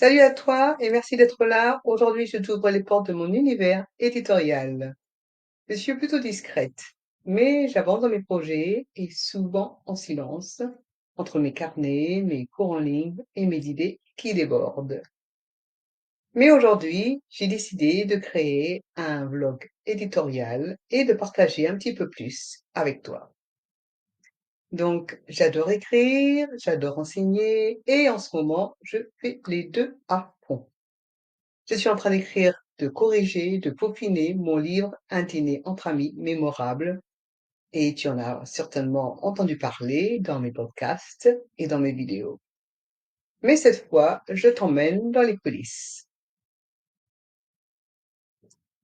Salut à toi et merci d'être là. Aujourd'hui, je t'ouvre les portes de mon univers éditorial. Je suis plutôt discrète, mais j'avance dans mes projets et souvent en silence, entre mes carnets, mes cours en ligne et mes idées qui débordent. Mais aujourd'hui, j'ai décidé de créer un vlog éditorial et de partager un petit peu plus avec toi. Donc, j'adore écrire, j'adore enseigner et en ce moment, je fais les deux à fond. Je suis en train d'écrire, de corriger, de peaufiner mon livre Un dîner entre amis mémorable et tu en as certainement entendu parler dans mes podcasts et dans mes vidéos. Mais cette fois, je t'emmène dans les coulisses.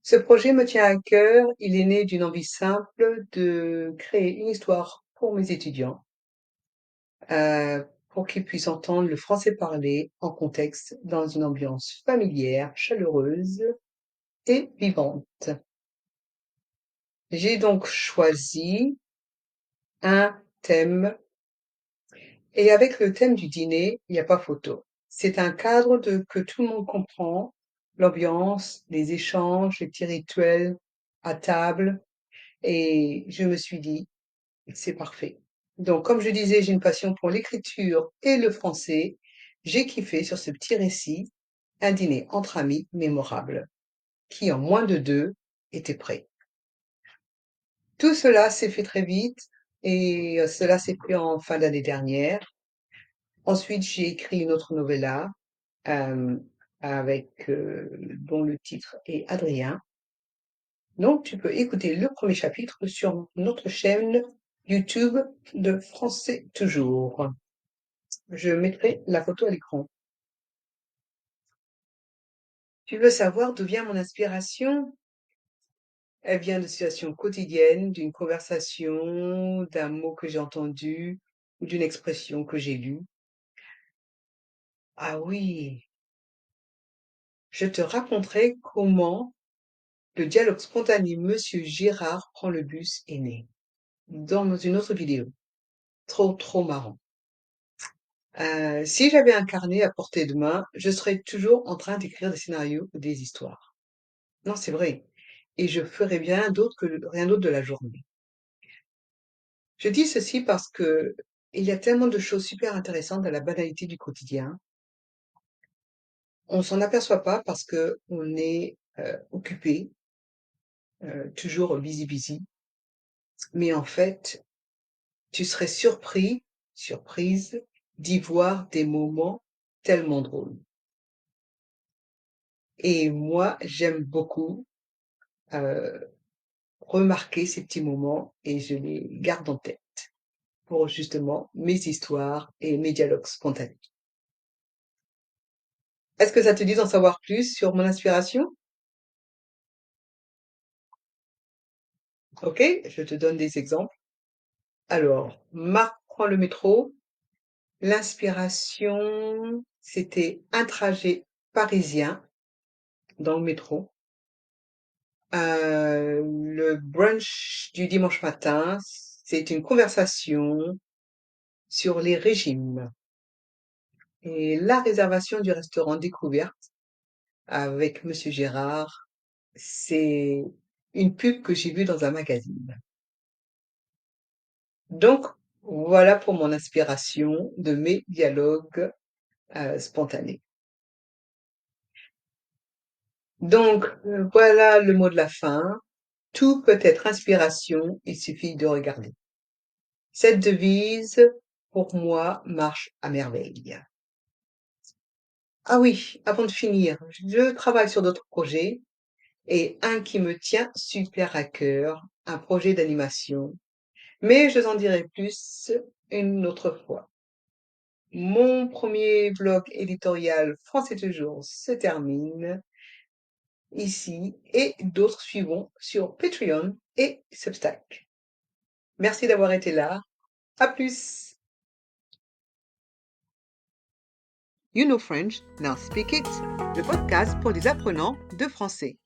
Ce projet me tient à cœur, il est né d'une envie simple de créer une histoire pour mes étudiants, pour qu'ils puissent entendre le français parlé en contexte dans une ambiance familière, chaleureuse et vivante. J'ai donc choisi un thème et avec le thème du dîner, il n'y a pas photo. C'est un cadre que tout le monde comprend, l'ambiance, les échanges, les petits rituels à table et je me suis dit: «C'est parfait». Donc comme je disais, j'ai une passion pour l'écriture et le français. J'ai kiffé sur ce petit récit, un dîner entre amis mémorable, qui en moins de 2 était prêt. Tout cela s'est fait très vite et cela s'est fait en fin d'année dernière. Ensuite, j'ai écrit une autre novella, hem, dont le titre est Adrien. Donc tu peux écouter le premier chapitre sur notre chaîne YouTube de Français toujours. Je mettrai la photo à l'écran. Tu veux savoir d'où vient mon inspiration? Elle vient de situations quotidiennes, d'une conversation, d'un mot que j'ai entendu ou d'une expression que j'ai lue. Ah oui, je te raconterai comment le dialogue spontané Monsieur Gérard prend le bus est né, dans une autre vidéo. Trop, trop marrant. Si j'avais un carnet à portée de main, je serais toujours en train d'écrire des scénarios ou des histoires. Non, c'est vrai. Et je ferais rien d'autre de la journée. Je dis ceci parce que il y a tellement de choses super intéressantes dans la banalité du quotidien. On s'en aperçoit pas parce que on est occupé, toujours busy busy. Mais en fait, tu serais surprise d'y voir des moments tellement drôles. Et moi, j'aime beaucoup remarquer ces petits moments et je les garde en tête pour justement mes histoires et mes dialogues spontanés. Est-ce que ça te dit d'en savoir plus sur mon inspiration? Ok, je te donne des exemples. Alors, Marc prend le métro. L'inspiration, c'était un trajet parisien dans le métro. Le brunch du dimanche matin, c'est une conversation sur les régimes. Et la réservation du restaurant Découverte avec Monsieur Gérard, c'est une pub que j'ai vue dans un magazine. Donc, voilà pour mon inspiration de mes dialogues spontanés. Donc, voilà le mot de la fin. Tout peut être inspiration, il suffit de regarder. Cette devise, pour moi, marche à merveille. Ah oui, avant de finir, je travaille sur d'autres projets et un qui me tient super à cœur, un projet d'animation, mais je t'en dirai plus une autre fois. Mon premier blog éditorial Français toujours se termine ici et d'autres suivront sur Patreon et Substack. Merci d'avoir été là. À plus! You know French, now speak it. Le podcast pour les apprenants de français.